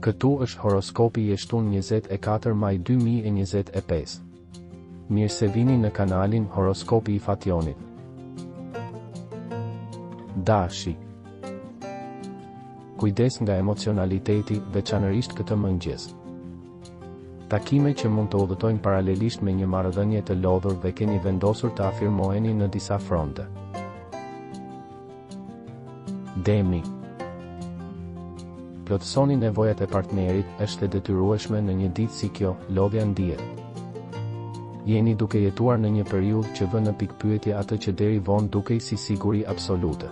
Këtu është horoskopi jeshtun 24 maj 2025. Mirë se vini në kanalin Horoskopi i Fationit. Dashi. Kujdes nga emocionaliteti, veçanërisht këtë mëngjes. Takime që mund të udhëtojnë paralelisht me një marrëdhënie të lodhur dhe keni vendosur të afirmoheni në disa fronte. Demi. Plotësoni nevojat e partnerit, është e detyrueshme në një ditë si kjo, lodhja ndihet. Jeni duke jetuar në një periudhë që vë në pikpyetje atë që deri vonë dukej si siguri absolute.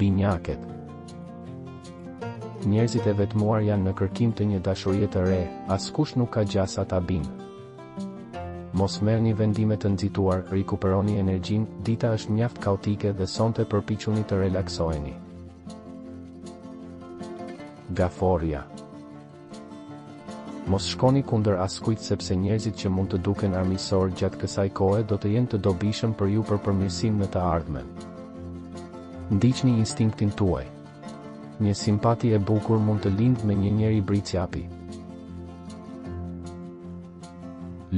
Binjaket. Njerëzit e vetmuar janë në kërkim të një dashurie të re, askush nuk ka gjasa ta bindë. Mos merrni vendime të nxituar, rikuperoni energjinë, dita është mjaft kaotike dhe sonte përpiquni të relaksoheni. Gaforja. Mos shkoni kundër askujt sepse njerëzit që mund të duken armiqësor gjatë kësaj kohe do të jenë të dobishëm për ju për përmirësim në të ardhmen. Ndiqni instinktin tuaj. Një simpati e bukur mund të lindë me një njeri bricjapi.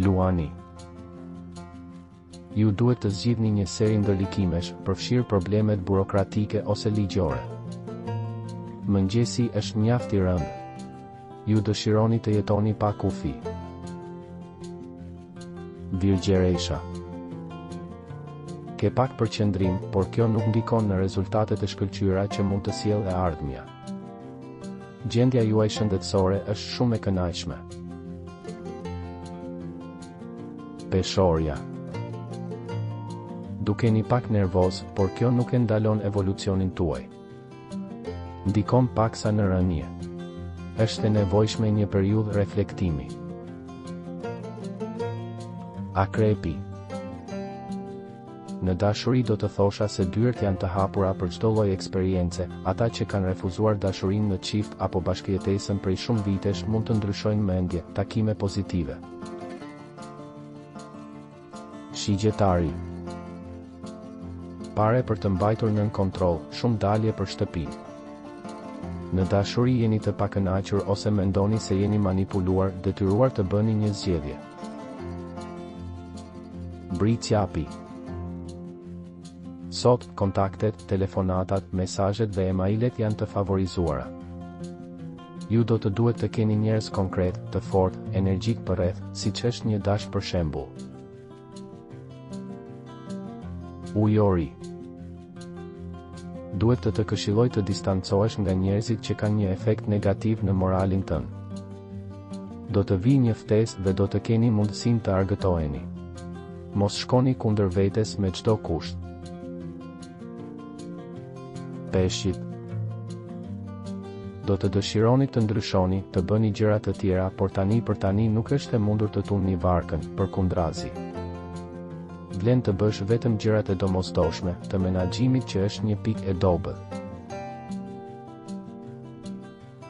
Luani. Ju duhet të zgjidhni një seri ndërlikimesh, përfshirë problemet burokratike ose ligjore. Mëngjesi është mjaft i rëndë. Ju dëshironi të jetoni pa kufi. Virgjeresha. Ke pak përqendrim, por kjo nuk ndikon në rezultatet e shkëlqyera që mund të sjellë e ardhmja. Gjendja juaj shëndetësore është shumë e kënaqshme. Peshorja. Dukeni pak nervoz, por kjo nuk e ndalon evolucionin tuaj. Ndikon paksa në rënje. Është e nevojshme një periudhë reflektimi. Akrepi. Në dashuri do të thosha se dyert janë të hapura për çdo lloj eksperience, ata që kanë refuzuar dashurinë në çift apo bashkëjetesën prej shumë vitesh mund të ndryshojnë mendje, takime pozitive. Shigjetari. Pare për të mbajtur nën kontroll, shumë dalje për shtëpi. Në dashuri jeni të pakënaqur ose mendoni se jeni manipuluar, detyruar të bëni një zgjedhje. Bricjapi. Sot, kontaktet, telefonatat, mesazhet dhe emailet janë të favorizuara. Ju do të duhet të keni njerëz konkret, të fortë, energjik përreth, siç është një dash për shembull. Ujori. Duhet të këshilloj të distancohesh nga njerëzit që kanë një efekt negativ në moralin tënd. Do të vijë një ftesë dhe do të keni mundësinë të argëtoheni. Mos shkoni kundër vetes me çdo kusht. Peshqit. Do të dëshironi të ndryshoni, të bëni gjëra të tjera, por tani për tani nuk është e mundur të tullni varkën, përkundrazi. Vlen të bësh vetëm gjërat e domosdoshme, të menaxhimit që është një pikë e dobët.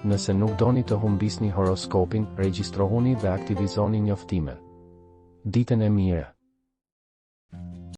Nëse nuk doni të humbisni horoskopin, regjistrohuni dhe aktivizoni njoftimin. Ditën e mirë.